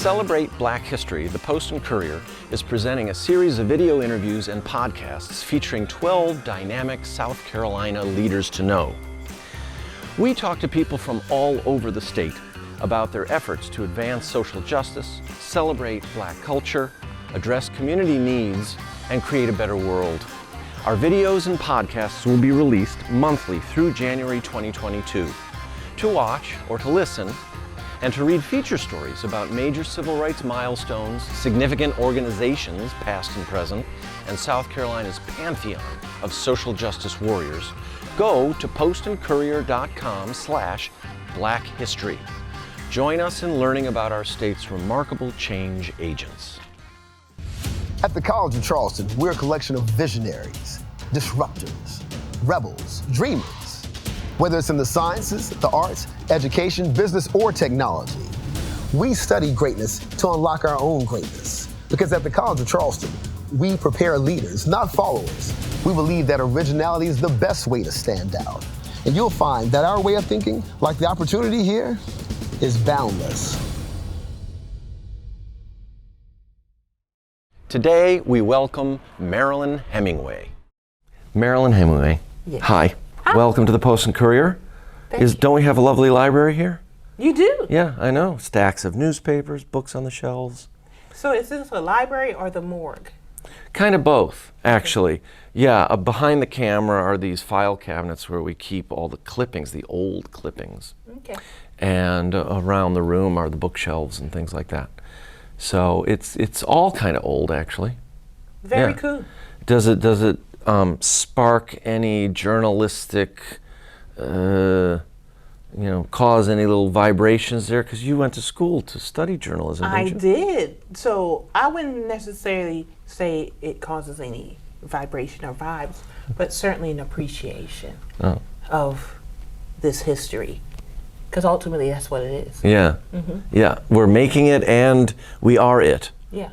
celebrate Black history, the Post and Courier is presenting a series of video interviews and podcasts featuring 12 dynamic South Carolina leaders to know. We talk to people from all over the state about their efforts to advance social justice, celebrate Black culture, address community needs, and create a better world. Our videos and podcasts will be released monthly through January 2022. To watch or to listen, and to read feature stories about major civil rights milestones, significant organizations, past and present, and South Carolina's pantheon of social justice warriors, go to postandcourier.com/Black History. Join us in learning about our state's remarkable change agents. At the College of Charleston, we're a collection of visionaries, disruptors, rebels, dreamers. Whether it's in the sciences, the arts, education, business, or technology, we study greatness to unlock our own greatness. Because at the College of Charleston, we prepare leaders, not followers. We believe that originality is the best way to stand out. And you'll find that our way of thinking, like the opportunity here, is boundless. Today, we welcome Marilyn Hemingway. Marilyn Hemingway, Yes. Hi. Welcome to the Post and Courier. Thank you. Don't we have a lovely library here? You do? Yeah, I know. Stacks of newspapers, books on the shelves. So is this a library or the morgue? Kind of both, actually. Yeah, behind the camera are these file cabinets where we keep all the clippings, the old clippings. Okay. And around the room are the bookshelves and things like that. So it's all kind of old, actually. Very Yeah. cool. Does it spark any journalistic, cause any little vibrations there? Because you went to school to study journalism, didn't I you? did. So I wouldn't necessarily say it causes any vibration or vibes, but certainly an appreciation of this history. Because ultimately that's what it is. Yeah. Mm-hmm. Yeah. We're making it and we are it. Yeah.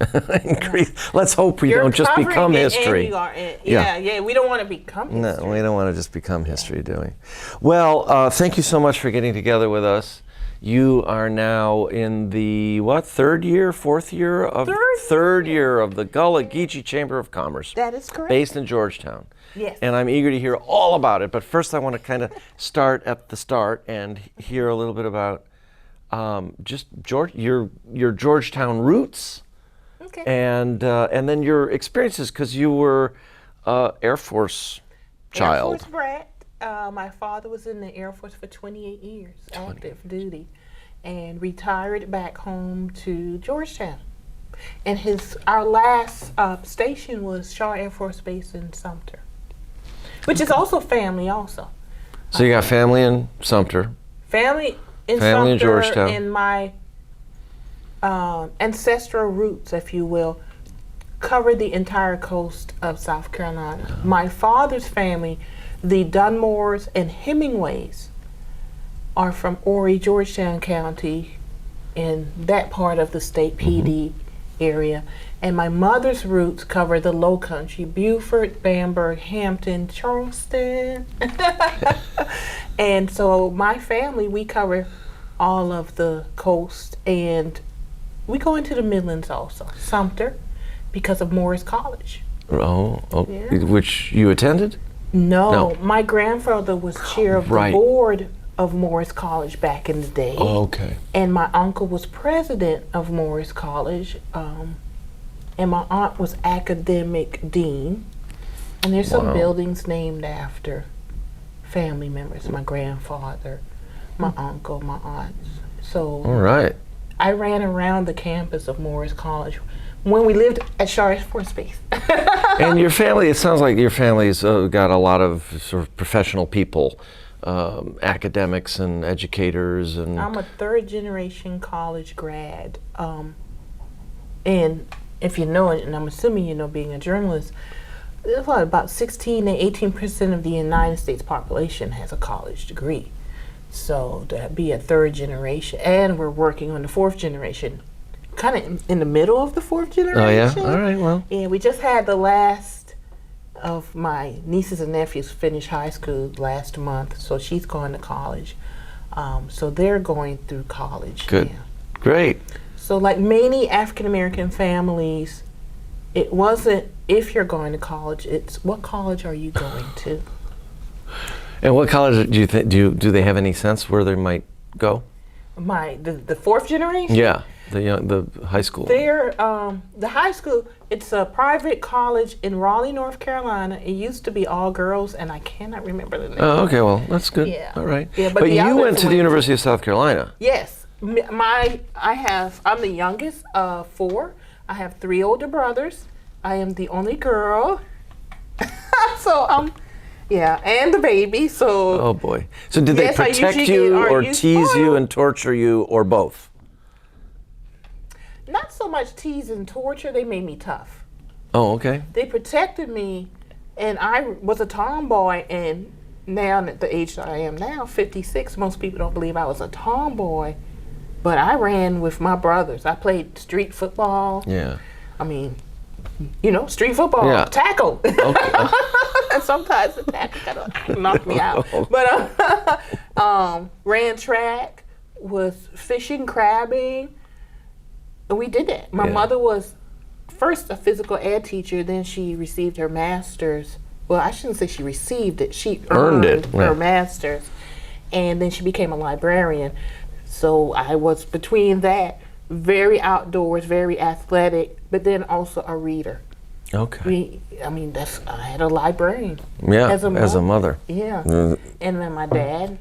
Let's hope we don't just become history. And you are it. Yeah. We don't want to become history. No, we don't want to just become history, do we? Well, thank you so much for getting together with us. You are now in the, third year of the Gullah Geechee Chamber of Commerce. That is correct. Based in Georgetown. Yes. And I'm eager to hear all about it, but first I want to kind of start at the start and hear a little bit about your Georgetown roots. Okay. And then your experiences, because you were Air Force child. Air Force brat. My father was in the Air Force for 28 years, active duty, and retired back home to Georgetown. And our last station was Shaw Air Force Base in Sumter, which is also family also. So you got family in Sumter. Family in Georgetown. And my ancestral roots, if you will, cover the entire coast of South Carolina. My father's family, the Dunmores and Hemingways, are from Horry, Georgetown County, in that part of the state PD area. And my mother's roots cover the Low Country, Beaufort, Bamberg, Hampton, Charleston. And so my family, we cover all of the coast, and we go into the Midlands also. Sumter, because of Morris College. Oh, Yeah. Which you attended? No, my grandfather was chair of Right. the board of Morris College back in the day. Oh, okay. And my uncle was president of Morris College, and my aunt was academic dean. And there's some buildings named after family members, my grandfather, my uncle, my aunts. So All right. I ran around the campus of Morris College when we lived at Shaw Air Force Base. And your family, it sounds like your family's got a lot of sort of professional people, academics and educators. And I'm a third generation college grad. And if you know it, and I'm assuming you know being a journalist, there's about 16 to 18% of the United States population has a college degree. So to be a third generation, and we're working on the fourth generation, kind of in the middle of the fourth generation. Oh yeah, all right, well. Yeah, we just had the last of my nieces and nephews finish high school last month, so she's going to college. So they're going through college Good. now. Great. So like many African American families, it wasn't if you're going to college, it's what college are you going to? And what college do you think, do they have any sense where they might go? The fourth generation? Yeah, the high school. The high school, it's a private college in Raleigh, North Carolina. It used to be all girls, and I cannot remember the name. Oh, okay, well, that's good. Yeah. All right. Yeah, but you went to the University of South Carolina. Yes. I'm the youngest of 4. I have 3 older brothers. I am the only girl. So, yeah, and the baby, so. Oh boy. So did they Yes, I protect usually you get- or are you tease you spoiled? and torture you or both? Not so much tease and torture, they made me tough. Oh, okay. They protected me, and I was a tomboy, and now at the age that I am now, 56, most people don't believe I was a tomboy, but I ran with my brothers. I played street football. Yeah. I mean, street football, Yeah. tackle. Okay. And sometimes the tackle kind of knocked me out. But ran track, was fishing, crabbing. And we did that. My Yeah. mother was first a physical ed teacher, then she received her master's. Well, I shouldn't say she received it. She Earned it, her yeah. master's. And then she became a librarian. So I was between that, very outdoors, very athletic, but then also a reader. Okay. I had a librarian. Yeah, As a mother. Yeah. And then my dad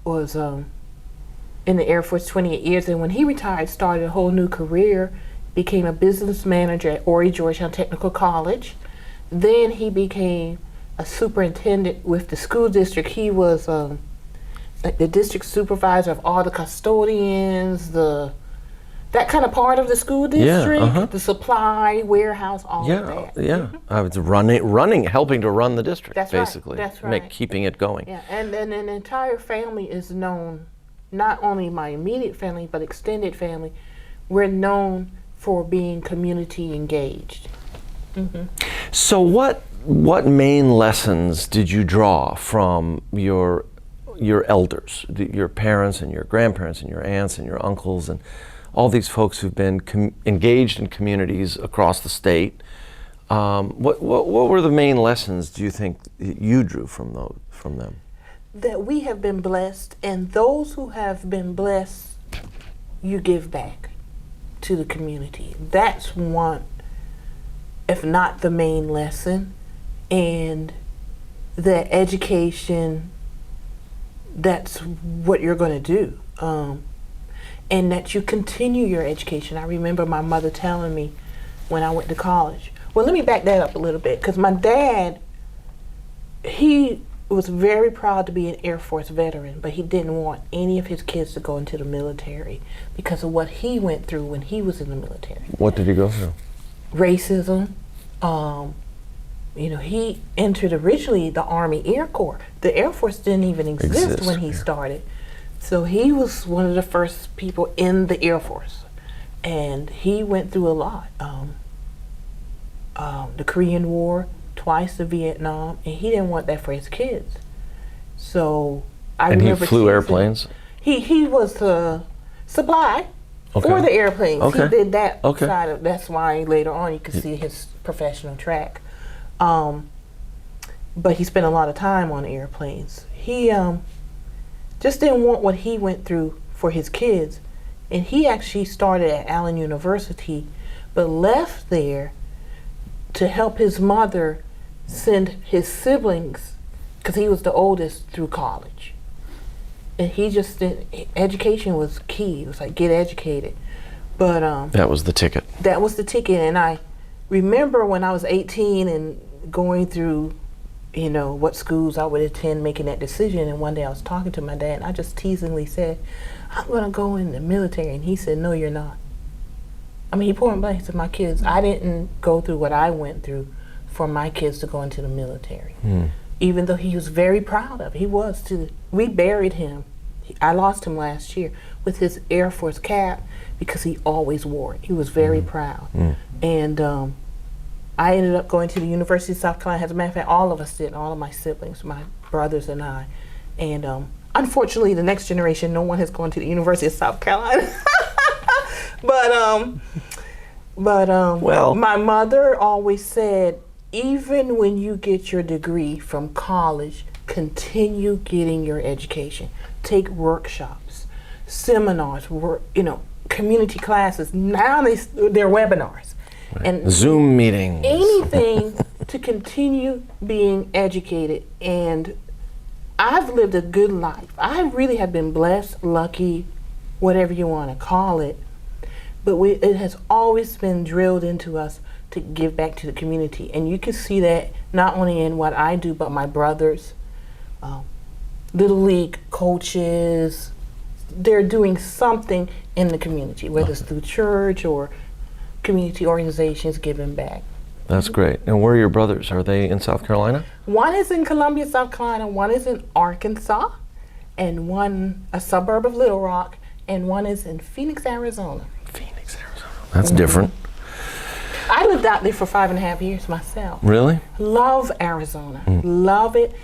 was in the Air Force 28 years, and when he retired, started a whole new career, became a business manager at Horry Georgetown Technical College. Then he became a superintendent with the school district. He was like the district supervisor of all the custodians, that kind of part of the school district, the supply, warehouse, all of that. Yeah. I was helping to run the district, That's right, basically. that's right. Keeping it going. Yeah, and then an entire family is known, not only my immediate family, but extended family, we're known for being community engaged. Mm-hmm. So what main lessons did you draw from your elders, your parents and your grandparents and your aunts and your uncles and all these folks who've been engaged in communities across the state? What were the main lessons do you think you drew from them? That we have been blessed, and those who have been blessed, you give back to the community. That's one, if not the main lesson, and that education, that's what you're going to do. And that you continue your education. I remember my mother telling me when I went to college. Well, let me back that up a little bit, because my dad, he was very proud to be an Air Force veteran, but he didn't want any of his kids to go into the military because of what he went through when he was in the military. What did he go through? Racism. He entered originally the Army Air Corps. The Air Force didn't even exist when he started. So he was one of the first people in the Air Force, and he went through a lot. The Korean War, twice the Vietnam, and he didn't want that for his kids. So I remember he flew airplanes? He was the supply for the airplanes. Okay. He did that Okay. side of. That's why later on you could see his professional track. But he spent a lot of time on airplanes. He just didn't want what he went through for his kids. And he actually started at Allen University, but left there to help his mother send his siblings, because he was the oldest, through college. And he just didn't, education was key. It was like, get educated. But That was the ticket. that was the ticket. And I remember when I was 18 and going through what schools I would attend, making that decision. And one day I was talking to my dad, and I just teasingly said, I'm going to go in the military. And he said, no, you're not. I mean, he point blank said, my kids, I didn't go through what I went through for my kids to go into the military. Even though he was very proud of it. We buried him. I lost him last year with his Air Force cap because he always wore it. He was very proud. And I ended up going to the University of South Carolina. As a matter of fact, all of us did, all of my siblings, my brothers and I. And unfortunately, the next generation, no one has gone to the University of South Carolina. Well, my mother always said, even when you get your degree from college, continue getting your education. Take workshops, seminars, community classes. Now they're webinars. Right. And Zoom meetings. Anything to continue being educated. And I've lived a good life. I really have been blessed, lucky, whatever you want to call it. But it has always been drilled into us to give back to the community. And you can see that not only in what I do, but my brothers, Little League coaches, they're doing something in the community, whether it's through church or community organizations giving back. That's great. And where are your brothers? Are they in South Carolina? One is in Columbia, South Carolina, one is in Arkansas, and one a suburb of Little Rock, and one is in Phoenix, Arizona. Phoenix, Arizona. That's different. I lived out there for 5.5 years myself. Really? Love Arizona. Love it.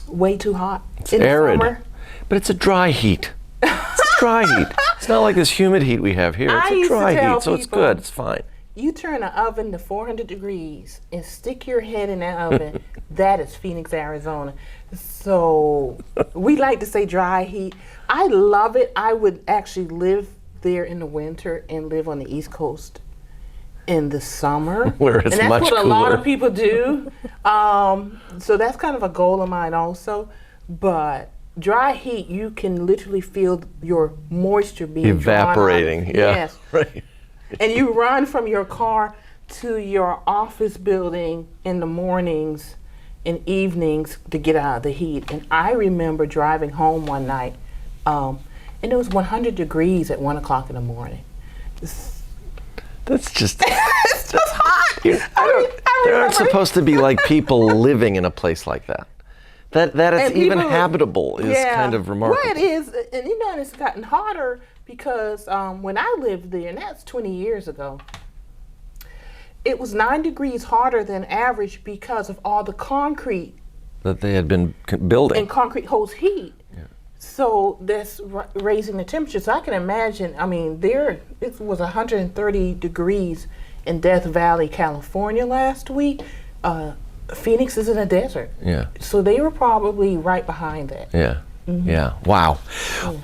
Way too hot. It's in arid. The summer. But it's a dry heat. It's a dry heat. It's not like this humid heat we have here. It's a dry heat, so it's good. It's fine. You turn an oven to 400 degrees and stick your head in that oven. That is Phoenix, Arizona. So we like to say dry heat. I love it. I would actually live there in the winter and live on the East Coast in the summer. Where it's and that's much what cooler. A lot of people do. So that's kind of a goal of mine also. But dry heat, you can literally feel your moisture being evaporating. drawn out. Yeah. Yes. Right. And you run from your car to your office building in the mornings and evenings to get out of the heat. And I remember driving home one night, and it was 100 degrees at 1 o'clock in the morning. That's just. It's just hot. There aren't supposed to be like people living in a place like that. That it's even habitable is kind of remarkable. Well, it is, and it's gotten hotter because when I lived there, and that's 20 years ago, it was 9 degrees hotter than average because of all the concrete that they had been building. and concrete holds heat. Yeah. So that's raising the temperature. So I can imagine, it was 130 degrees in Death Valley, California last week. Phoenix is in a desert. Yeah. So they were probably right behind that. Yeah. Yeah. Wow.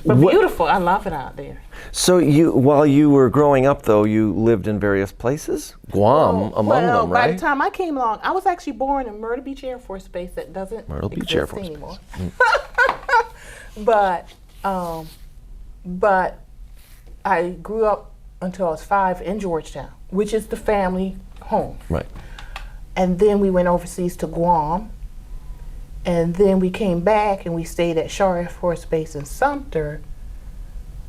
But beautiful. I love it out there. So while you were growing up, though, you lived in various places? Guam among them, right? By the time I came along, I was actually born in Myrtle Beach Air Force Base. That doesn't Myrtle Beach exist Air Force anymore. Base. But I grew up until I was 5 in Georgetown, which is the family home. Right. And then we went overseas to Guam. And then we came back and we stayed at Shaw Air Force Base in Sumter.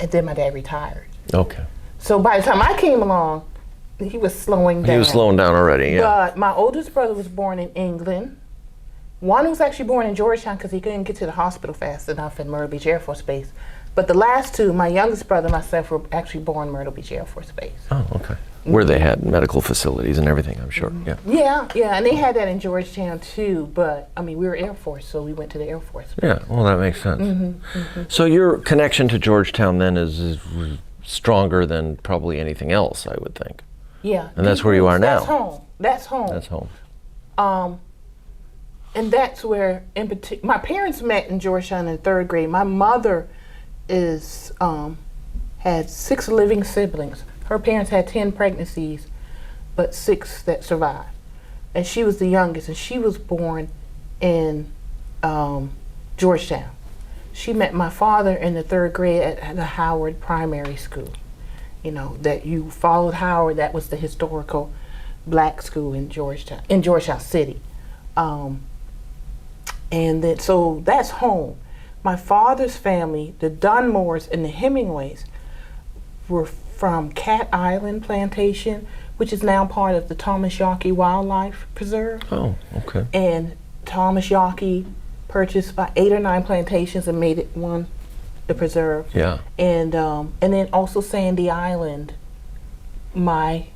And then my dad retired. Okay. So by the time I came along, he was slowing down. He was slowing down already, yeah. But my oldest brother was born in England. One was actually born in Georgetown because he couldn't get to the hospital fast enough in Myrtle Beach Air Force Base. But the last two, my youngest brother and myself, were actually born Myrtle Beach Air Force Base. Oh, okay. Where they had medical facilities and everything, I'm sure. Yeah. Yeah, and they had that in Georgetown too. But we were Air Force, so we went to the Air Force Base. Yeah, well, that makes sense. So your connection to Georgetown then is stronger than probably anything else, I would think. Yeah. And that's where you are now. That's home. That's home. That's home. And that's where, in particular, my parents met in Georgetown in 3rd grade. My mother had 6 living siblings. Her parents had 10 pregnancies, but 6 that survived. And she was the youngest, and she was born in Georgetown. She met my father in the 3rd grade at the Howard Primary School. That you followed Howard, that was the historical black school in Georgetown City. And then, so that's home. My father's family, the Dunmores and the Hemingways, were from Cat Island Plantation, which is now part of the Thomas Yawkey Wildlife Preserve. Oh, okay. And Thomas Yawkey purchased about 8 or 9 plantations and made it the preserve. Yeah. And then also Sandy Island. My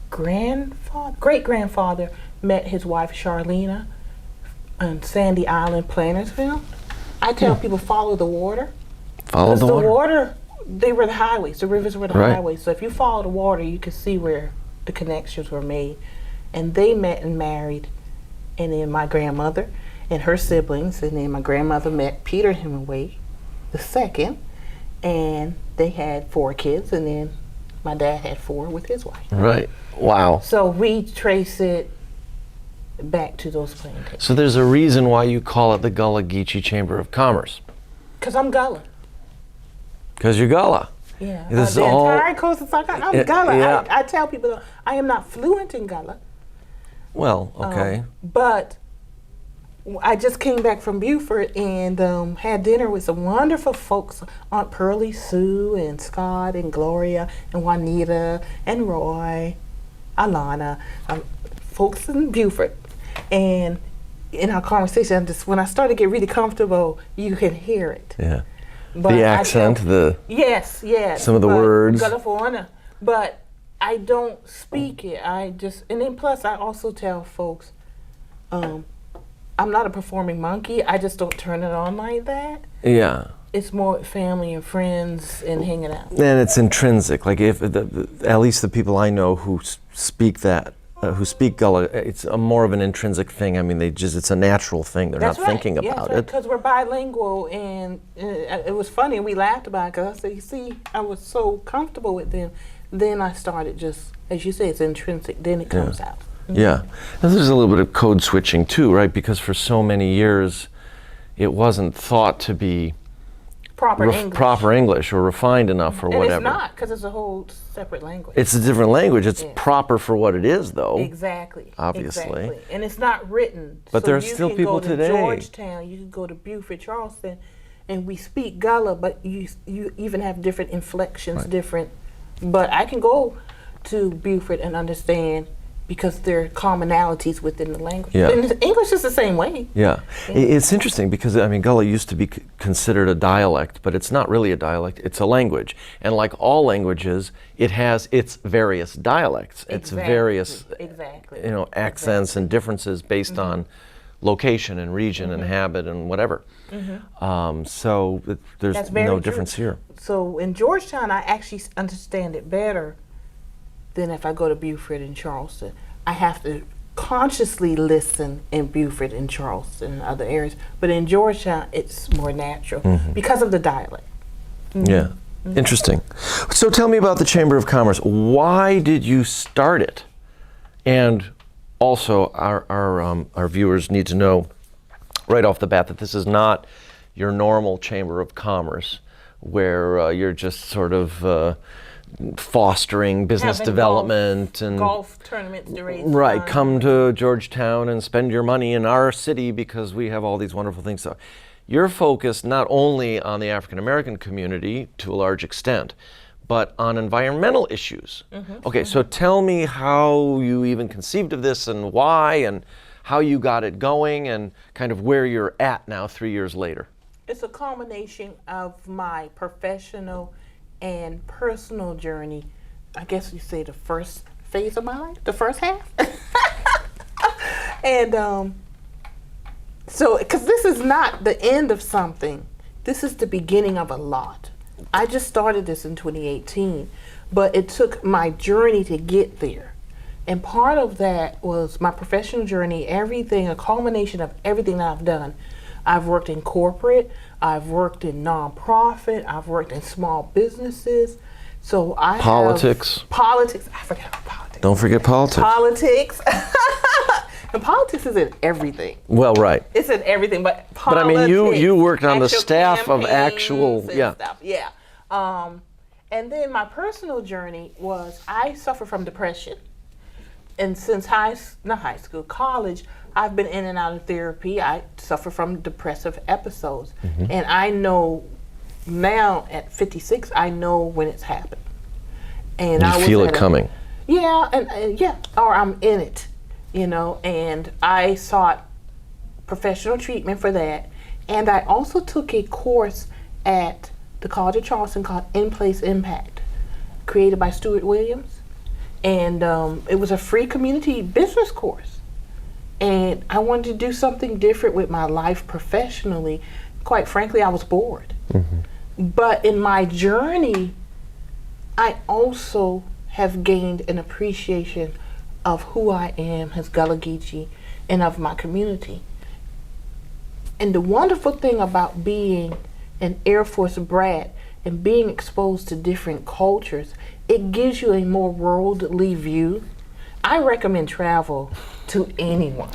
great-grandfather met his wife Charlena on Sandy Island, Plantersville. I tell people follow the water. Follow the water. they were the highways. The rivers were the Right. highways. So if you follow the water, you could see where the connections were made. And they met and married. And then my grandmother and her siblings, and then my grandmother met Peter Hemingway the second, and they had 4 kids, and then my dad had 4 with his wife. Right. Wow. So we trace it back to those plantations. So there's a reason why you call it the Gullah Geechee Chamber of Commerce. Because I'm Gullah. Because you're Gullah. Yeah. This is the all- entire coast of South Carolina, I'm Gullah. yeah. I tell people I am not fluent in Gullah. Well, okay. But I just came back from Beaufort and had dinner with some wonderful folks, Aunt Pearlie Sue and Scott and Gloria and Juanita and Roy, Alana, folks in Beaufort. And in our conversation, when I started to get really comfortable, you can hear it. Yeah. But The accent, yes, some of the words. California. But I don't speak it. And then plus I also tell folks, I'm not a performing monkey. I just don't turn it on like that. Yeah. It's more family and friends and hanging out. And it's intrinsic. Like if at least the people I know who speak that, who speak Gullah, it's more of an intrinsic thing. I mean, it's a natural thing. They're That's not right. thinking about it. Because we're bilingual, and it was funny. We laughed about it because I said, "You see, I was so comfortable with them." Then I started just, as you say, it's intrinsic. Then it comes out. Yeah. And there's a little bit of code switching too, right? Because for so many years, it wasn't thought to be proper English or refined enough or and whatever. it's not, because it's a whole separate language. It's a different language. It's proper for what it is, though. Exactly. Obviously. Exactly. And it's not written. But so there are still people today. You can go to Georgetown, you can go to Beaufort, Charleston, and we speak Gullah, but you even have different inflections, different. But I can go to Beaufort and understand because there are commonalities within the language. Yeah. And English is the same way. Yeah. It's interesting because, I mean, Gullah used to be considered a dialect, but it's not really a dialect, it's a language. And like all languages, it has its various dialects, its various accents and differences based on location and region and habit and whatever. So there's no difference here. So in Georgetown, I actually understand it better than if I go to Beaufort and Charleston. I have to consciously listen in Beaufort and Charleston and other areas, but in Georgetown, it's more natural because of the dialect. Yeah, interesting. So tell me about the Chamber of Commerce. Why did you start it? And also, our viewers need to know right off the bat that this is not your normal Chamber of Commerce, where you're just sort of fostering business development and golf tournaments to raise right. funds. Come to Georgetown and spend your money in our city because we have all these wonderful things. So you're focused not only on the African American community to a large extent, but on environmental issues. Okay, so tell me how you even conceived of this and why and how you got it going and kind of where you're at now 3 years later. It's a combination of my professional and personal journey. I guess you say the first phase of my life, the first half. And so, because this is not the end of something, this is the beginning of a lot. I just started this in 2018, but it took my journey to get there. And part of that was my professional journey, everything, a culmination of everything that I've done. I've worked in corporate, I've worked in nonprofit, I've worked in small businesses. So I Politics. Politics. I forgot about politics. Don't forget politics. Politics. And politics is in everything. Well, right. It's in everything, but politics. But I mean, you worked on the actual staff of campaigns actual, and yeah. stuff. Yeah. And then my personal journey was I suffer from depression. And since college, I've been in and out of therapy. I suffer from depressive episodes. And I know now at 56, I know when it's happened. And You feel it coming. Yeah, and or I'm in it, you know, and I sought professional treatment for that. And I also took a course at the College of Charleston called In Place Impact, created by Stuart Williams. And it was a free community business course. And I wanted to do something different with my life professionally. Quite frankly, I was bored. But in my journey, I also have gained an appreciation of who I am as Gullah Geechee and of my community. And the wonderful thing about being an Air Force brat and being exposed to different cultures, it gives you a more worldly view. I recommend travel to anyone.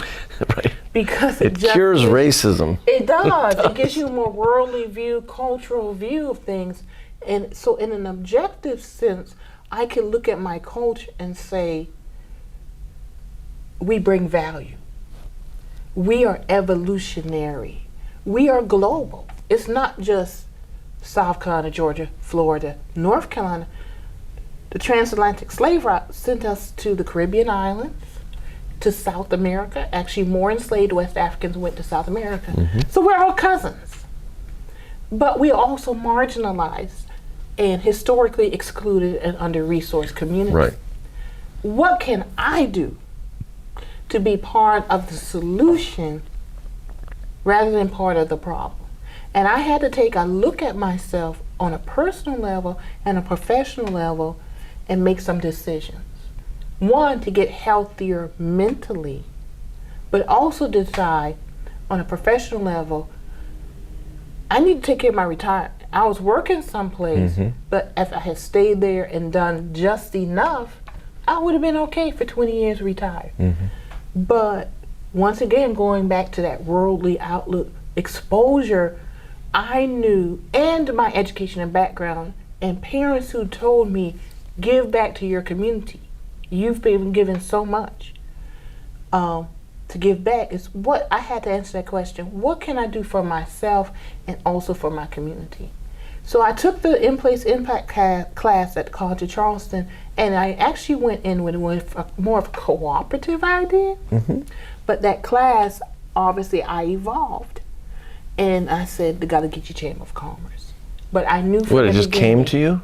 Right. Because it cures racism. It does. It gives you a more worldly view, cultural view of things. And so in an objective sense, I can look at my culture and say, we bring value. We are evolutionary. We are global. It's not just South Carolina, Georgia, Florida, North Carolina. The transatlantic slave route sent us to the Caribbean islands, to South America. Actually, more enslaved West Africans went to South America. Mm-hmm. So we're all cousins. But we also marginalized and historically excluded and under-resourced communities. Right. What can I do to be part of the solution rather than part of the problem? And I had to take a look at myself on a personal level and a professional level and make some decisions. One, to get healthier mentally, but also decide on a professional level, I need to take care of my retirement. I was working someplace, but if I had stayed there and done just enough, I would have been okay for 20 years retired. But once again, going back to that worldly outlook, exposure, I knew, and my education and background, and parents who told me, give back to your community. You've been given so much. To give back is what I had to answer that question. What can I do for myself and also for my community? So I took the In-Place Impact class at the College of Charleston, and I actually went in with more of a cooperative idea. But that class, obviously, I evolved. And I said, the Gullah Geechee Chamber of Commerce. But I knew from What, the it just beginning, came to you?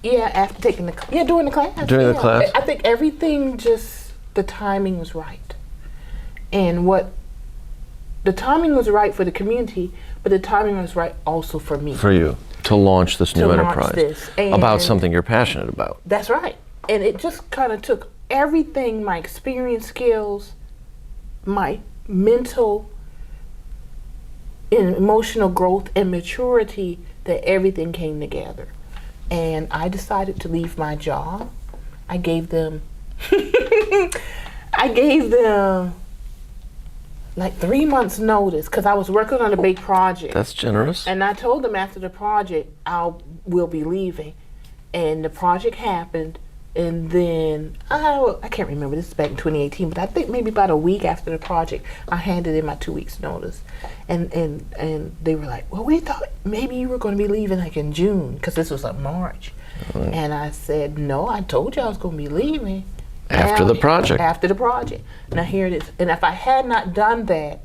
Yeah, after taking the during the class. During the class? I think everything just, the timing was right. And the timing was right for the community, but the timing was right also for me. For you, to launch this new enterprise. About something you're passionate about. That's right. And it just kind of took everything, my experience, skills, my mental and emotional growth and maturity, that everything came together. And I decided to leave my job. I gave them like 3 months notice because I was working on a big project. That's generous. And I told them after the project, we'll be leaving. And the project happened. And then, I can't remember, this is back in 2018, but I think maybe about a week after the project, I handed in my 2 weeks notice. And they were like, well, we thought maybe you were going to be leaving like in June, because this was like March. Right. And I said, no, I told you I was going to be leaving. After the project. After the project. Now here it is. And if I had not done that,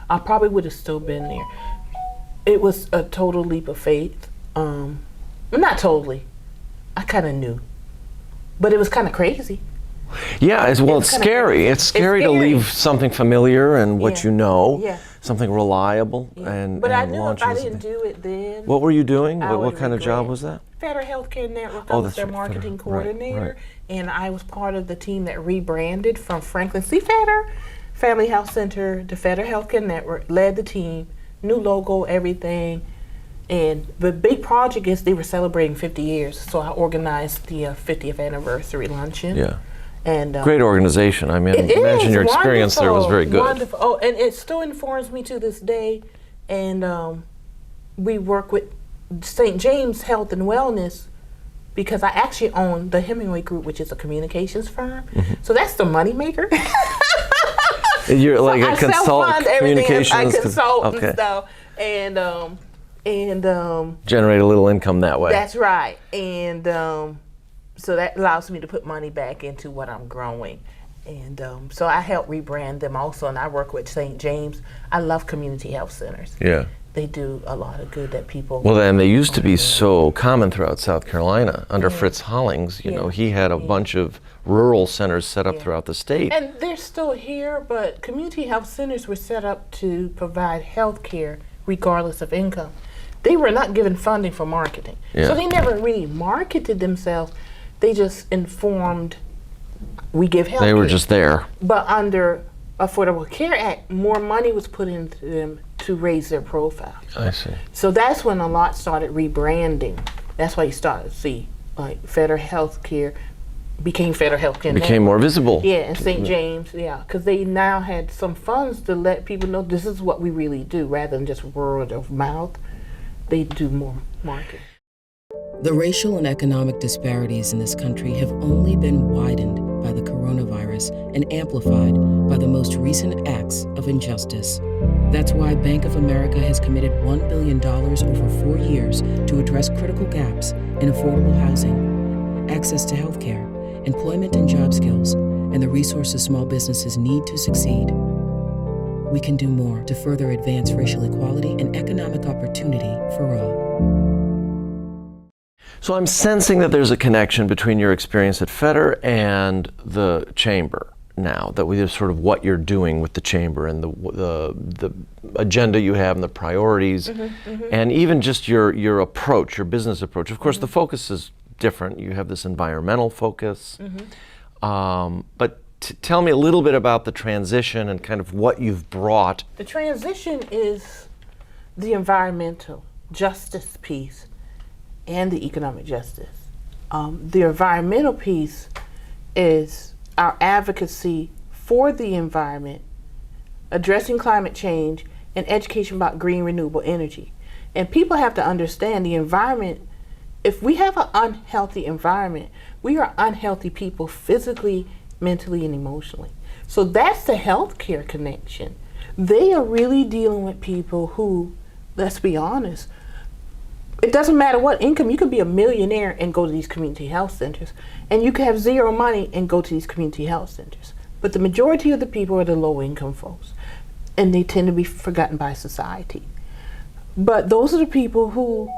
I probably would have still been there. It was a total leap of faith. Not totally. I kind of knew. But it was kind of crazy. Yeah, it's scary. It's scary to leave something familiar and what you know, something reliable, and But I knew launch. if I didn't do it then. What were you doing? I what kind of job was that? Federal Healthcare Network. I was their marketing coordinator, and I was part of the team that rebranded from Franklin C. Feder Family Health Center to Federal Healthcare Network. Led the team, new logo, everything. And the big project is they were celebrating 50 years, so I organized the 50th anniversary luncheon. Yeah. And great organization. I mean, imagine your experience there was very good. Wonderful. Oh, and it still informs me to this day. And we work with St. James Health and Wellness because I actually own the Hemingway Group, which is a communications firm. So that's the moneymaker. You're like a consultant, communications. I consult and stuff. And generate a little income that way. That's right. And so that allows me to put money back into what I'm growing. And so I help rebrand them also, and I work with St. James. I love community health centers. Yeah. They do a lot of good that people... Well, and they used to be so common throughout South Carolina. Under Fritz Hollings, you know, he had a bunch of rural centers set up throughout the state. And they're still here, but community health centers were set up to provide health care regardless of income. They were not given funding for marketing. Yeah. So they never really marketed themselves. They just informed, we give health They care. were just there. But under Affordable Care Act, more money was put into them to raise their profile. I see. So that's when a lot started rebranding. That's why you started to see like federal health care became federal health care. Became more visible. Yeah, and St. James, yeah, because they now had some funds to let people know this is what we really do, rather than just word of mouth. They do more marketing. The racial and economic disparities in this country have only been widened by the coronavirus and amplified by the most recent acts of injustice. That's why Bank of America has committed $1 billion over 4 years to address critical gaps in affordable housing, access to health care, employment and job skills, and the resources small businesses need to succeed. We can do more to further advance racial equality and economic opportunity for all. So I'm sensing that there's a connection between your experience at Feder and the Chamber now, that we sort of what you're doing with the Chamber and the agenda you have and the priorities, and even just your approach, your business approach. Of course, the focus is different. You have this environmental focus, but tell me a little bit about the transition and kind of what you've brought. The transition is the environmental justice piece and the economic justice. The environmental piece is our advocacy for the environment, addressing climate change, and education about green renewable energy. And people have to understand the environment. If we have an unhealthy environment, we are unhealthy people physically, mentally, and emotionally. So that's the healthcare connection. They are really dealing with people who, let's be honest, it doesn't matter what income. You could be a millionaire and go to these community health centers, and you could have zero money and go to these community health centers. But the majority of the people are the low income folks, and they tend to be forgotten by society. But those are the people who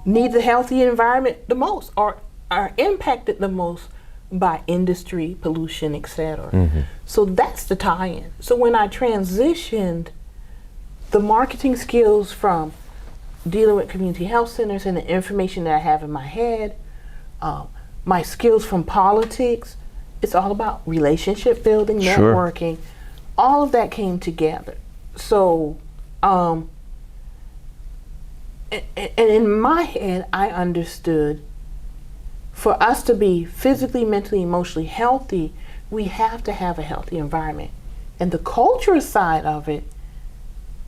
need the healthy environment the most, or are impacted the most by industry, pollution, etc. So that's the tie-in. So when I transitioned the marketing skills from dealing with community health centers and the information that I have in my head, my skills from politics, it's all about relationship building, networking, all of that came together. So, and in my head, I understood for us to be physically, mentally, emotionally healthy, we have to have a healthy environment. And the cultural side of it,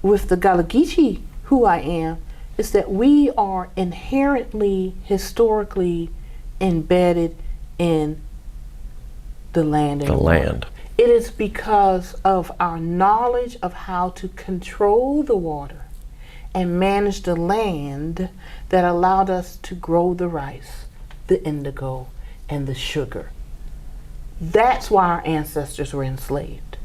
with the Gullah Geechee, who I am, is that we are inherently, historically embedded in the land and the land. It is because of our knowledge of how to control the water and manage the land that allowed us to grow the rice, the indigo, and the sugar. That's why our ancestors were enslaved.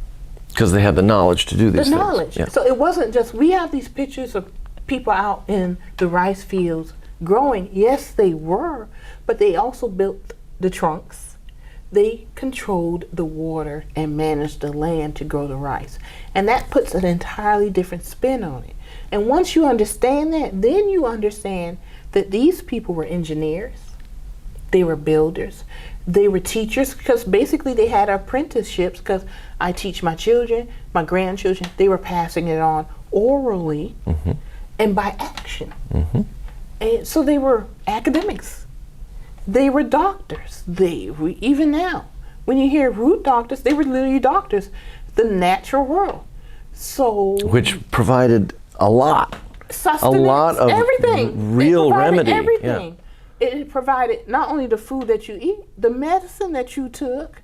Because they had the knowledge to do these things. The knowledge. Yeah. So it wasn't just, we have these pictures of people out in the rice fields growing. Yes, they were, but they also built the trunks. They controlled the water and managed the land to grow the rice. And that puts an entirely different spin on it. And once you understand that, then you understand that these people were engineers, they were builders, they were teachers, because basically they had apprenticeships, because I teach my children, my grandchildren, they were passing it on orally and by action. And so they were academics. They were doctors. Even now, when you hear root doctors, they were literally doctors, the natural world. So which provided a lot. Sustenance, a lot of everything. real it remedy. Everything. It provided not only the food that you eat, the medicine that you took,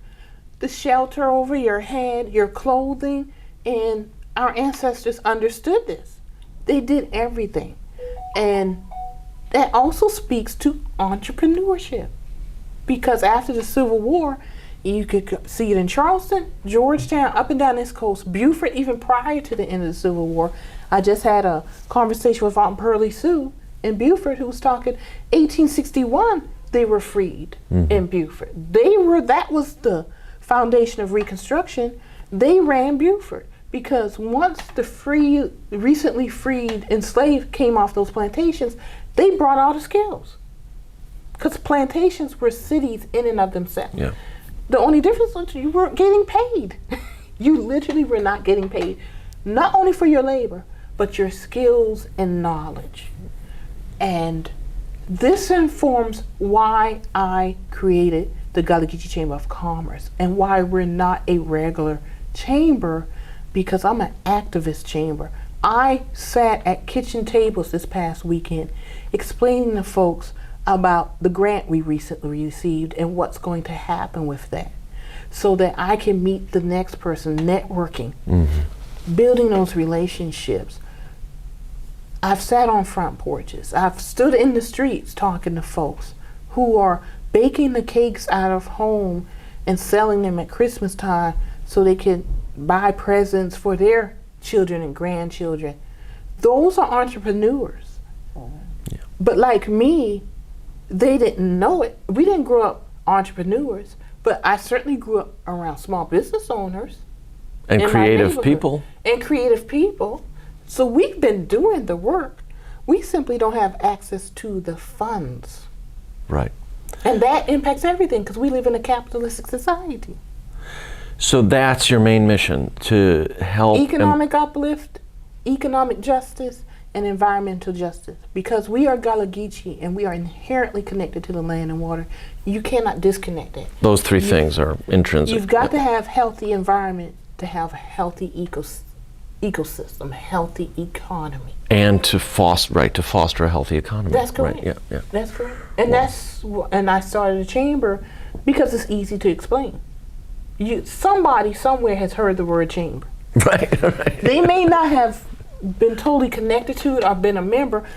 the shelter over your head, your clothing, and our ancestors understood this. They did everything. And that also speaks to entrepreneurship. Because after the Civil War, you could see it in Charleston, Georgetown, up and down this coast, Beaufort, even prior to the end of the Civil War. I just had a conversation with Aunt Pearlie Sue in Beaufort, who was talking 1861, they were freed in Beaufort. That was the foundation of Reconstruction. They ran Beaufort. Because once the recently freed enslaved came off those plantations, they brought all the skills. Because plantations were cities in and of themselves. Yeah. The only difference was you weren't getting paid. You literally were not getting paid, not only for your labor, but your skills and knowledge. And this informs why I created the Gullah Geechee Chamber of Commerce and why we're not a regular chamber, because I'm an activist chamber. I sat at kitchen tables this past weekend explaining to folks about the grant we recently received and what's going to happen with that, so that I can meet the next person, networking, building those relationships. I've sat on front porches. I've stood in the streets talking to folks who are baking the cakes out of home and selling them at Christmas time so they can buy presents for their children and grandchildren. Those are entrepreneurs. Yeah. But like me, they didn't know it. We didn't grow up entrepreneurs, but I certainly grew up around small business owners. And creative people. And creative people. So we've been doing the work. We simply don't have access to the funds. Right. And that impacts everything because we live in a capitalistic society. So that's your main mission, to help economic uplift, economic justice, and environmental justice. Because we are Gullah Geechee and we are inherently connected to the land and water. You cannot disconnect it. Those three things are intrinsic. You've got to have healthy environment to have a healthy ecosystem, healthy economy. And to foster a healthy economy. That's correct. Right. Yeah. That's correct. And and I started a chamber because it's easy to explain. Somebody somewhere has heard the word chamber. Right. They may not have been totally connected to it or been a member.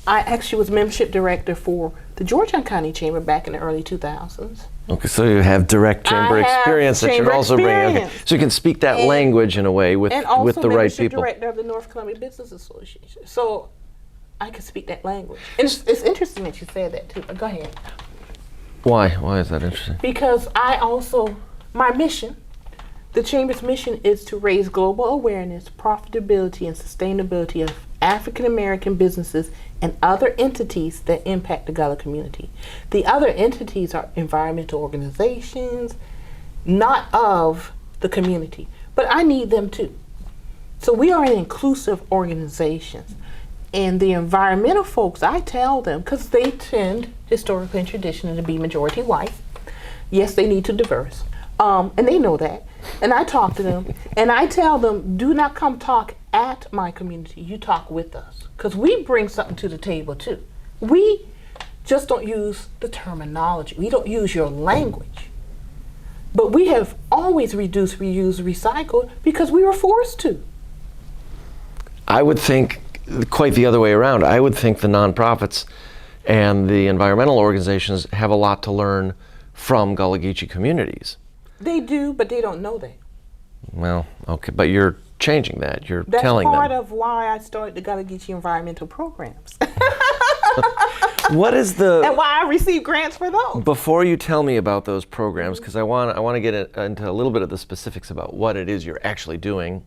I actually was membership director for the Georgetown County Chamber back in the early 2000s. Okay, so you have direct chamber experience that should also bring. Okay, so you can speak that language in a way with the right people. And also membership director of the North Columbia Business Association. So I can speak that language. And it's interesting that you said that too. But go ahead. Why? Why is that interesting? Because my mission, the Chamber's mission, is to raise global awareness, profitability, and sustainability of African American businesses and other entities that impact the Gullah community. The other entities are environmental organizations, not of the community, but I need them too. So we are an inclusive organization. And the environmental folks, I tell them, because they tend historically and traditionally to be majority white. Yes, they need to diverse. And they know that. And I talk to them and I tell them, do not come talk at my community. You talk with us. Because we bring something to the table too. We just don't use the terminology. We don't use your language. But we have always reduced, reused, recycled because we were forced to. I would think quite the other way around. I would think the nonprofits and the environmental organizations have a lot to learn from Gullah Geechee communities. They do, but they don't know that. Well, okay, but you're changing that. You're That's telling them. That's part of why I started the Gullah Geechee environmental programs. What is the... And why I receive grants for those. Before you tell me about those programs, because I want to get into a little bit of the specifics about what it is you're actually doing.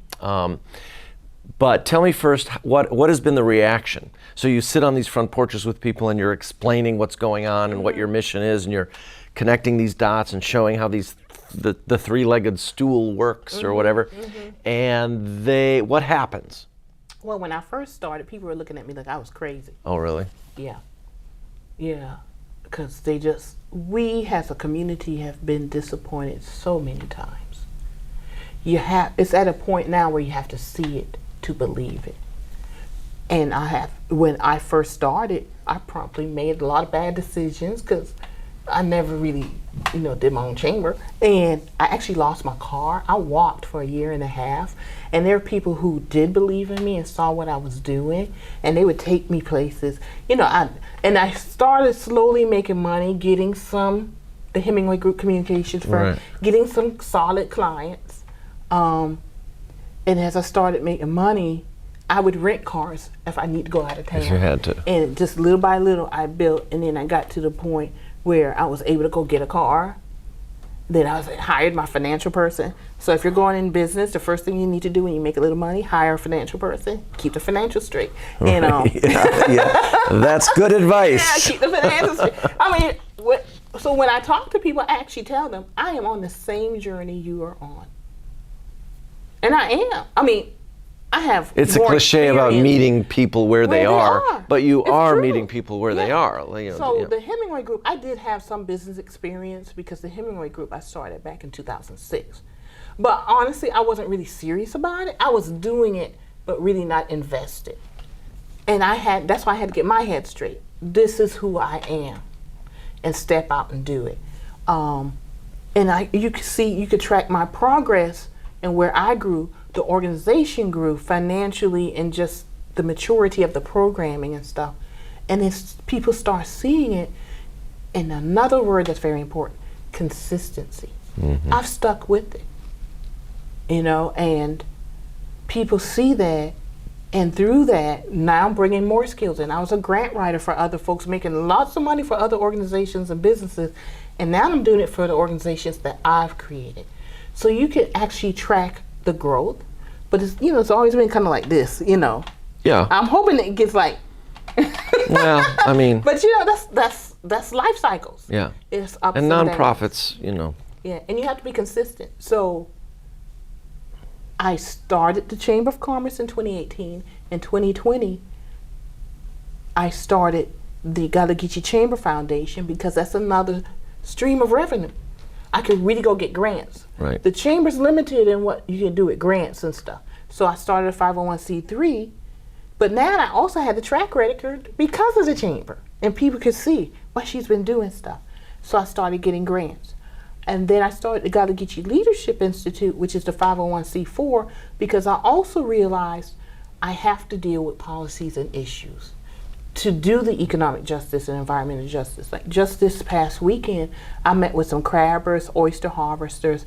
But tell me first, what has been the reaction? So you sit on these front porches with people and you're explaining what's going on and what your mission is, and you're connecting these dots and showing how the three-legged stool works or whatever. And what happens? Well, when I first started, people were looking at me like I was crazy. Oh, really? Yeah, because we as a community have been disappointed so many times. It's at a point now where you have to see it to believe it. And when I first started, I promptly made a lot of bad decisions because I never really, did my own chamber. And I actually lost my car. I walked for 1.5 years. And there were people who did believe in me and saw what I was doing. And they would take me places. I started slowly making money, getting the Hemingway Group Communications firm, getting some solid clients. And as I started making money, I would rent cars if I need to go out of town. If you had to. And just little by little, I built. And then I got to the point where I was able to go get a car Then I hired my financial person. So if you're going in business, the first thing you need to do when you make a little money, hire a financial person, keep the financials straight. You know. Yeah. That's good advice. Yeah, keep the financials straight. I mean, so when I talk to people, I actually tell them, I am on the same journey you are on. And I am. I mean, I have It's a more cliche about experience meeting people where they are, but you It's are true. meeting people where they are. You know, So yeah. the Hemingway Group, I did have some business experience because the Hemingway Group I started back in 2006. But honestly, I wasn't really serious about it. I was doing it, but really not invested. And that's why I had to get my head straight. This is who I am, and step out and do it. And you could track my progress and where I grew. The organization grew financially and just the maturity of the programming and stuff. And then people start seeing it. And another word that's very important, consistency. Mm-hmm. I've stuck with it, you know, and people see that. And through that, now I'm bringing more skills in. I was a grant writer for other folks, making lots of money for other organizations and businesses. And now I'm doing it for the organizations that I've created. So you can actually track the growth, but it's always been kind of like this, you know. Yeah. I'm hoping it gets like. Well, I mean. But that's life cycles. Yeah. It's ups and downs. nonprofits, you know. Yeah, and you have to be consistent. So I started the Chamber of Commerce in 2018. In 2020, I started the Gullah Geechee Chamber Foundation because that's another stream of revenue. I could really go get grants. Right. The chamber's limited in what you can do with grants and stuff. So I started a 501c3, but now I also had the track record because of the chamber, and people could see what she's been doing stuff. So I started getting grants. And then I started the Gullah Geechee Leadership Institute, which is the 501c4, because I also realized I have to deal with policies and issues to do the economic justice and environmental justice. Like just this past weekend, I met with some crabbers, oyster harvesters,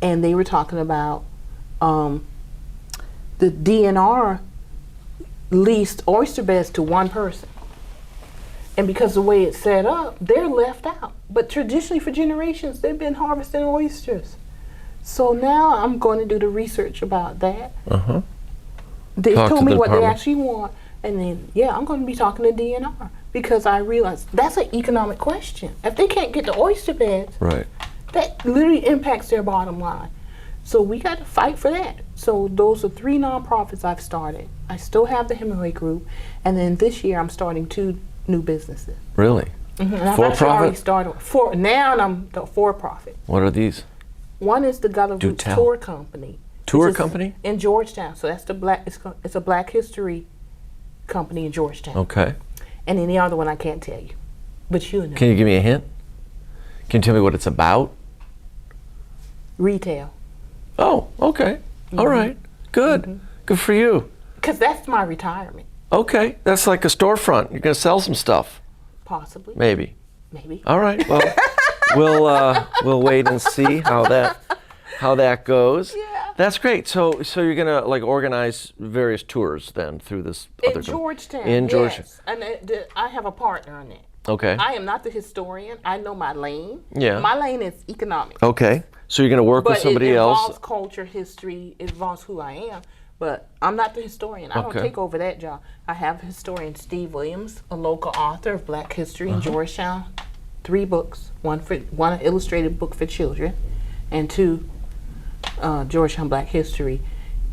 and they were talking about the DNR leased oyster beds to one person. And because the way it's set up, they're left out. But traditionally for generations, they've been harvesting oysters. So now I'm going to do the research about that. Uh-huh. They Talk told to me the what they department. actually want. And then, I'm going to be talking to DNR because I realized that's an economic question. If they can't get the oyster beds, Right. that literally impacts their bottom line. So we got to fight for that. So those are 3 nonprofits I've started. I still have the Hemingway Group. And then this year I'm starting 2 new businesses. Really? Mm-hmm. And I've For actually already profit? started. Now I'm the for-profit. What are these? One is the Gullah Do Roots tell. Tour Company. Tour which is company? In Georgetown. So that's it's a Black History company in Georgetown. Okay. And then the other one I can't tell you, but you know. Can you give me a hint? Can you tell me what it's about? Retail. Oh, okay. All right. Good. Good for you. Because that's my retirement, Okay. That's like a storefront. You're going to sell some stuff. possibly. Maybe. Maybe. All right. Well, we'll wait and see how that goes. Yeah. That's great. So you're gonna like organize various tours then through this other In Georgetown. In Georgetown. Yes. And I have a partner on that. Okay. I am not the historian. I know my lane. Yeah. My lane is economics. Okay. So you're gonna work with But somebody it else. involves culture, history, it involves who I am. But I'm not the historian. I don't Okay. take over that job. I have historian Steve Williams, a local author of Black history in Georgetown. 3 books, one an illustrated book for children, and 2 Georgetown Black history.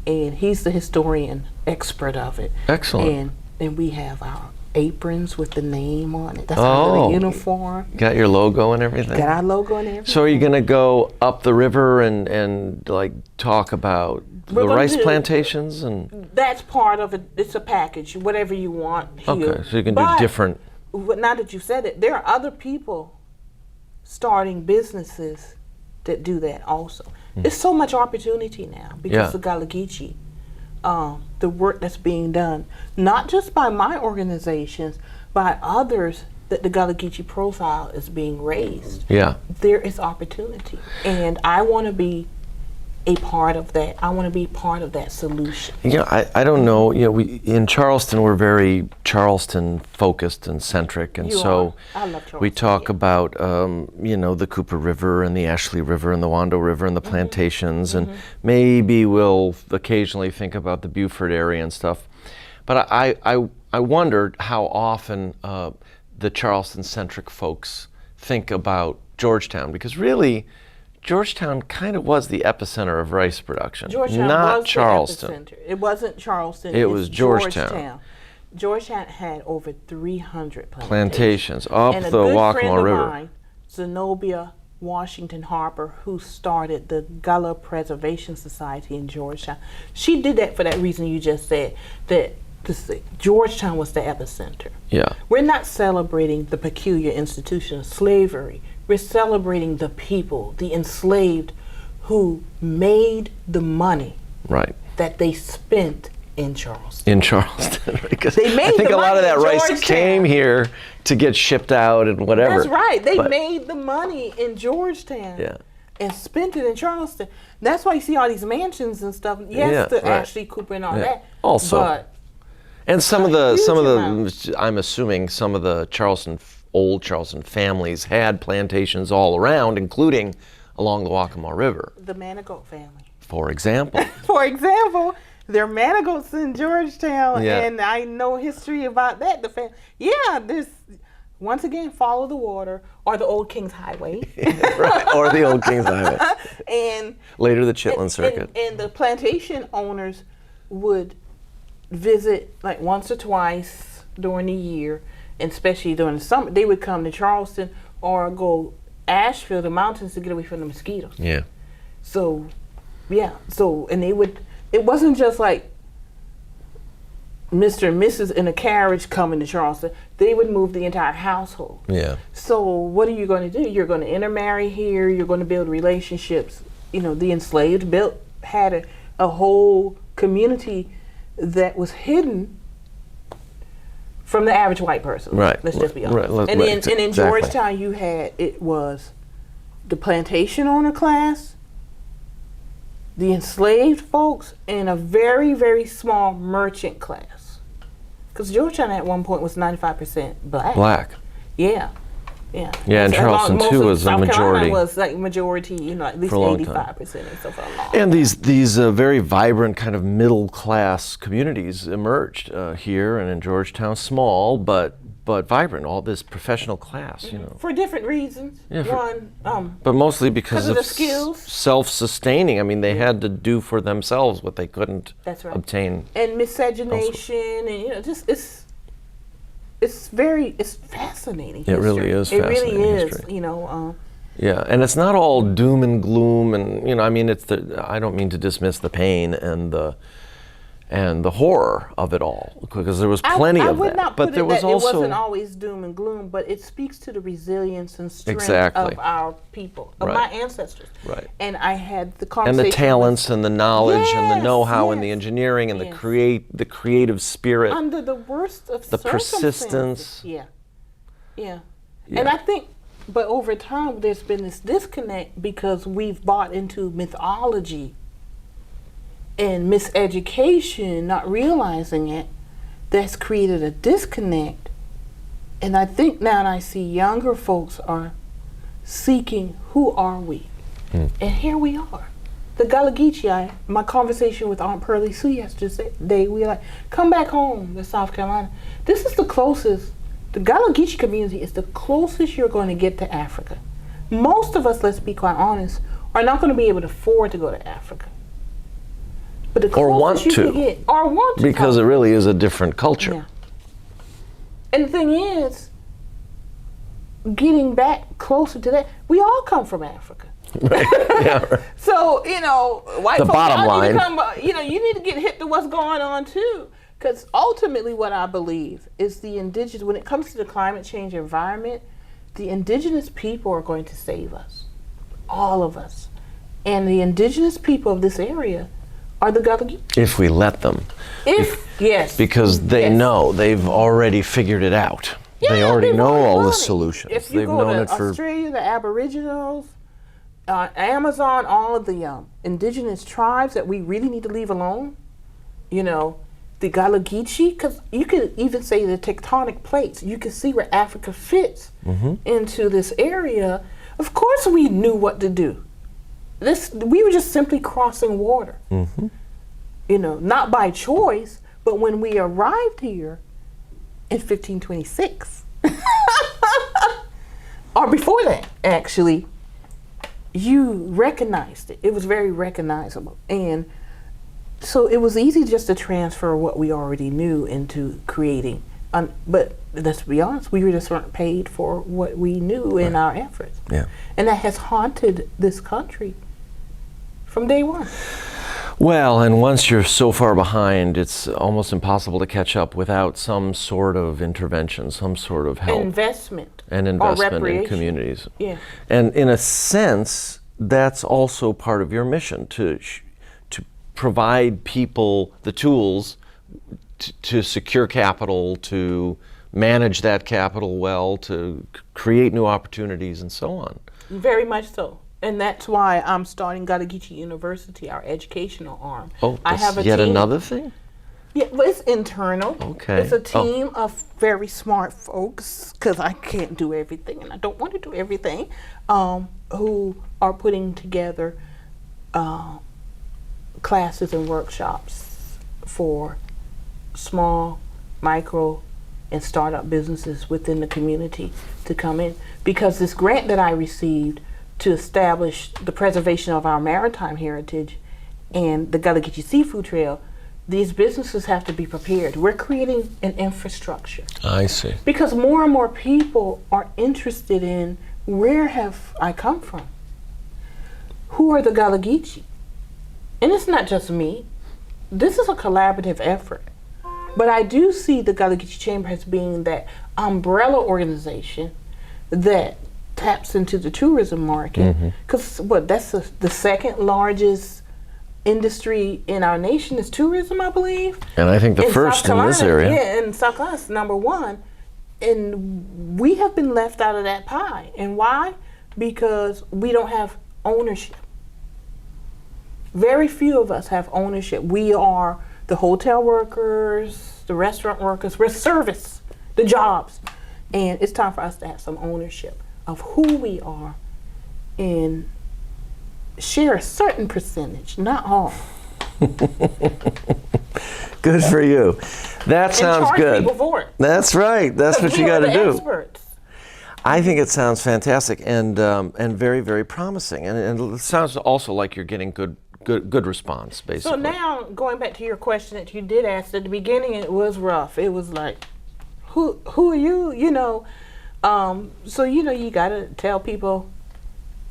And he's the historian expert of it. Excellent. And we have our aprons with the name on it. That's our little uniform. Got your logo and everything. Got our logo and everything. So are you gonna go up the river and like talk about We're the gonna rice do- plantations and? That's part of it. It's a package, whatever you want here. Okay. So you can do But different. now that you said it, there are other people starting businesses that do that also. There's so much opportunity now because of Gullah Geechee. The work that's being done, not just by my organizations, by others that the Gullah Geechee profile is being raised. Yeah. There is opportunity. And I want to be a part of that. I want to be part of that solution. I don't know. We in Charleston, we're very Charleston focused and centric, and I love Charleston, we talk about the Cooper River and the Ashley River and the Wando River and the plantations, and maybe we'll occasionally think about the Beaufort area and stuff. But I wondered how often the Charleston centric folks think about Georgetown, because really, Georgetown kind of was the epicenter of rice production, not Charleston. The epicenter. It wasn't Charleston. It was Georgetown. Georgetown had over 300 plantations up and the a good Waccamaw friend River. Of mine, Zenobia Washington Harper, who started the Gullah Preservation Society in Georgetown. She did that for that reason you just said, that Georgetown was the epicenter. Yeah. We're not celebrating the peculiar institution of slavery. We're celebrating the people, the enslaved, who made the money that they spent in Charleston. In Charleston, because they made I think the a lot of that rice Georgetown. came here to get shipped out and whatever. That's right. They made the money in Georgetown and spent it in Charleston. That's why you see all these mansions and stuff. Yes, the Ashley Cooper and all that. Also, and some of the, I'm assuming some of the old Charleston families had plantations all around, including along the Waccamaw River. The Manigault family, for example. They're Manigolds in Georgetown, and I know history about that. There's once again, follow the water, or the Old Kings Highway. Or the Old Kings Highway. And later the Chitlin Circuit. And the plantation owners would visit like once or twice during the year, and especially during the summer. They would come to Charleston or go Asheville, the mountains, to get away from the mosquitoes. Yeah. And they would. It wasn't just like Mr. and Mrs. in a carriage coming to Charleston. They would move the entire household. Yeah. So what are you going to do? You're going to intermarry here. You're going to build relationships. The enslaved had a whole community that was hidden from the average white person. Right. Let's just be honest. And in Georgetown, it was the plantation owner class, the enslaved folks, and a very, very small merchant class. Because Georgetown at one point was 95% black. Yeah. Yeah. Yeah, and Charleston too was a majority. South Carolina was like majority, at least 85% and so for a long time. And these very vibrant kind of middle class communities emerged here and in Georgetown, small but vibrant. All this professional class, for different reasons. Yeah, but mostly because of the skills, self-sustaining. I mean, they had to do for themselves what they couldn't obtain. And miscegenation, and it's fascinating history. It really is fascinating. It really is, history. Yeah, and it's not all doom and gloom, and I mean, I don't mean to dismiss the pain and the horror of it all, because there was plenty of that. But there was also, it wasn't always doom and gloom, but it speaks to the resilience and strength of our people, of my ancestors. Right. And I had the conversation. And the talents and the knowledge and the know-how and the engineering and the creative spirit. Under the worst of the circumstances. Persistence. Yeah. And I think, but over time, there's been this disconnect because we've bought into mythology and miseducation, not realizing it, that's created a disconnect. And I think now I see younger folks are seeking, who are we? And here we are. The Gullah Geechee, my conversation with Aunt Pearlie Sue yesterday, we were like, come back home to South Carolina. This is the closest, the Gullah Geechee community is the closest you're going to get to Africa. Most of us, let's be quite honest, are not going to be able to afford to go to Africa. But the or want to, because it really is a different culture. Yeah. And the thing is, getting back closer to that, we all come from Africa. Right. Yeah. Right. So white the folks, bottom line, you need to get hip to what's going on too, because ultimately, what I believe is the indigenous. When it comes to the climate change environment, the indigenous people are going to save us, all of us, and the indigenous people of this area are the Gullah Geechee. If we let them. Yes. Because they know, they've already figured it out. Yeah, they already know all the it. solutions. If you they've go known to it for Australia, the Aboriginals, Amazon, all of the indigenous tribes that we really need to leave alone, you know, the Gullah Geechee, because you could even say the tectonic plates. You can see where Africa fits into this area. Of course we knew what to do. We were just simply crossing water. You know, not by choice, but when we arrived here in 1526, or before that, actually, you recognized it. It was very recognizable. And so it was easy just to transfer what we already knew into creating. But let's be honest, we just weren't paid for what we knew in our efforts. Yeah. And that has haunted this country from day one. Well, and once you're so far behind, it's almost impossible to catch up without some sort of intervention, some sort of help. Investment. And or investment in reparation. communities. Yeah. And in a sense, that's also part of your mission, to provide people the tools to secure capital, to manage that capital well, to create new opportunities, and so on. Very much so. And that's why I'm starting Gullah Geechee University, our educational arm. Oh, I have a yet team. another thing? Yeah, but it's internal. Okay. It's a team of very smart folks, because I can't do everything, and I don't want to do everything, who are putting together classes and workshops for small, micro, and startup businesses within the community to come in. Because this grant that I received to establish the preservation of our maritime heritage and the Gullah Geechee Seafood Trail, these businesses have to be prepared. We're creating an infrastructure. I see. Because more and more people are interested in, where have I come from? Who are the Gullah Geechee? And it's not just me. This is a collaborative effort. But I do see the Gullah Geechee Chamber as being that umbrella organization that taps into the tourism market. Because that's the second largest industry in our nation is tourism, I believe. And I think the In first South in this Carolina, area. Yeah, in South Carolina, it's number one. And we have been left out of that pie. And why? Because we don't have ownership. Very few of us have ownership. We are the hotel workers, the restaurant workers, we're service, the jobs. And it's time for us to have some ownership of who we are and share a certain percentage, not all. Good for you. That sounds and charge good. people for it. That's right. That's what you got to do. Experts. I think it sounds fantastic and very, very promising. And it sounds also like you're getting good response, basically. So now, going back to your question that you did ask at the beginning, it was rough. It was like, who are you? You know, so you know you gotta tell people,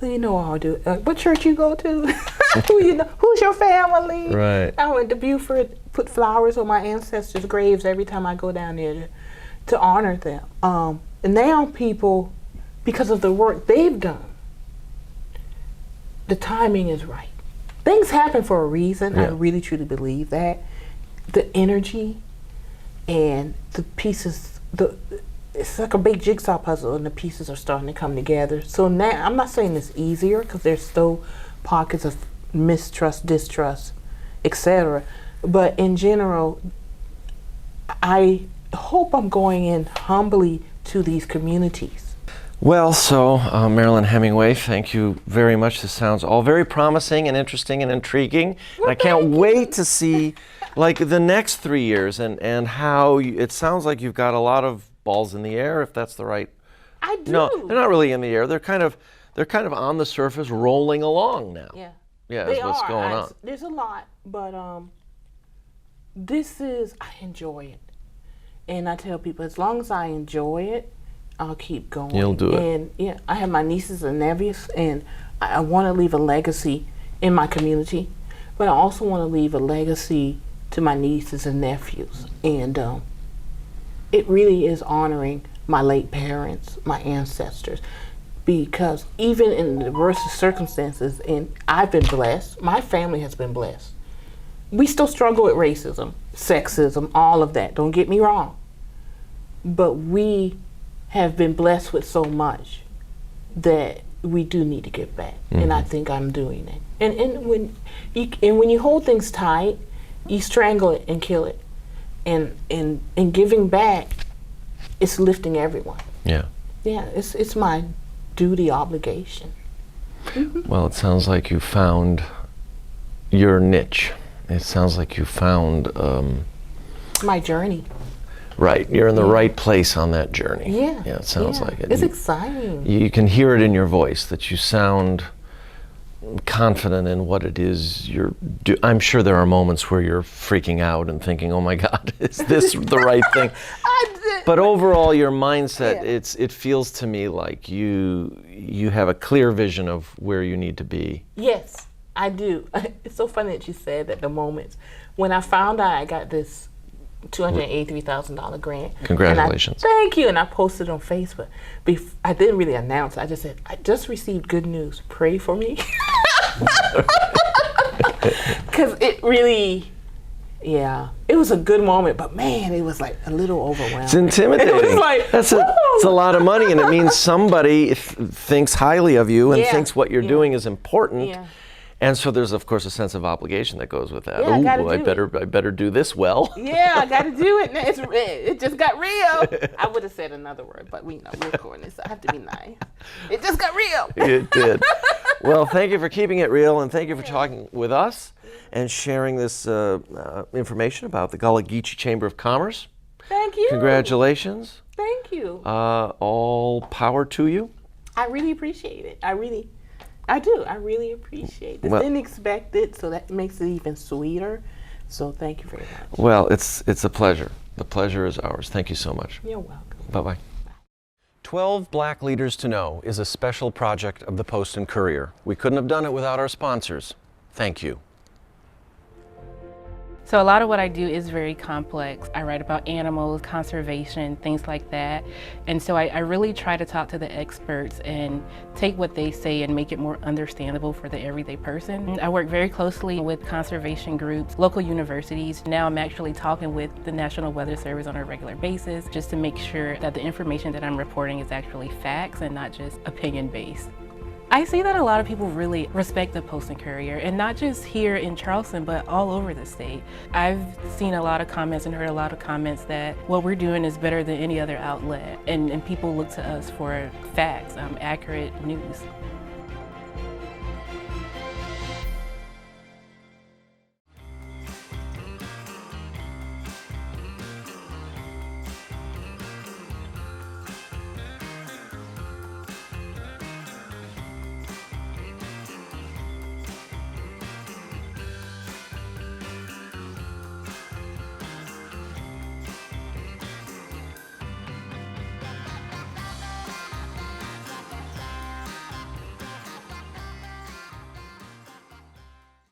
you know, I'll do. What church you go to? Who you know? Who's your family? Right. I went to Beaufort, put flowers on my ancestors' graves every time I go down there to honor them. And now people, because of the work they've done, the timing is right. Things happen for a reason. Yeah. I really truly believe that. The energy and the pieces, it's like a big jigsaw puzzle, and the pieces are starting to come together. So now, I'm not saying it's easier, because there's still pockets of mistrust, distrust, etc. But in general, I hope I'm going in humbly to these communities. Well, so Marilyn Hemingway, thank you very much. This sounds all very promising and interesting and intriguing. And I can't wait to see like the next 3 years and how it sounds like you've got a lot of balls in the air, if that's the right. I do. No, they're not really in the air. They're kind of on the surface, rolling along now. Yeah. Yeah, They is what's are. going on. There's a lot, but I enjoy it. And I tell people, as long as I enjoy it, I'll keep going. You'll do it. And yeah, I have my nieces and nephews, and I want to leave a legacy in my community, but I also want to leave a legacy to my nieces and nephews. And it really is honoring my late parents, my ancestors, because even in the worst of circumstances, and I've been blessed, my family has been blessed. We still struggle with racism, sexism, all of that, don't get me wrong. But we have been blessed with so much that we do need to give back, and I think I'm doing it. And when you hold things tight, you strangle it and kill it. And giving back, it's lifting everyone. Yeah. Yeah, it's my duty, obligation. Well, it sounds like you found your niche. It sounds like you found My journey. right. You're in the right place on that journey. Yeah. Yeah, it sounds like it. It's exciting. You can hear it in your voice that you sound confident in what it is you're I'm sure there are moments where you're freaking out and thinking, oh my God, is this the right thing? But overall, your mindset, it feels to me like you have a clear vision of where you need to be. Yes, I do. It's so funny that you said that the moments. When I found out I got this $283,000 grant. Congratulations. Thank you. And I posted on Facebook. I didn't really announce it. I just said, I just received good news. Pray for me. Because it really, it was a good moment, but man, it was like a little overwhelming. It's intimidating. It was like, it's a lot of money, and it means somebody thinks highly of you and thinks what you're doing is important. Yeah. And so there's, of course, a sense of obligation that goes with that. Yeah, I better do this well. Yeah, I got to do it. It just got real. I would have said another word, but we're recording this, so I have to be nice. It just got real. It did. Well, thank you for keeping it real, and thank you for talking with us and sharing this information about the Gullah Geechee Chamber of Commerce. Thank you. Congratulations. Thank you. All power to you. I really appreciate it. I do. I really appreciate it. Didn't expect it, so that makes it even sweeter. So thank you very much. Well, it's a pleasure. The pleasure is ours. Thank you so much. You're welcome. Bye-bye. 12 Black Leaders to Know is a special project of the Post and Courier. We couldn't have done it without our sponsors. Thank you. So a lot of what I do is very complex. I write about animals, conservation, things like that. And so I really try to talk to the experts and take what they say and make it more understandable for the everyday person. I work very closely with conservation groups, local universities. Now I'm actually talking with the National Weather Service on a regular basis just to make sure that the information that I'm reporting is actually facts and not just opinion-based. I see that a lot of people really respect the Post and Courier, and not just here in Charleston, but all over the state. I've seen a lot of comments and heard a lot of comments that what we're doing is better than any other outlet, and people look to us for facts, accurate news.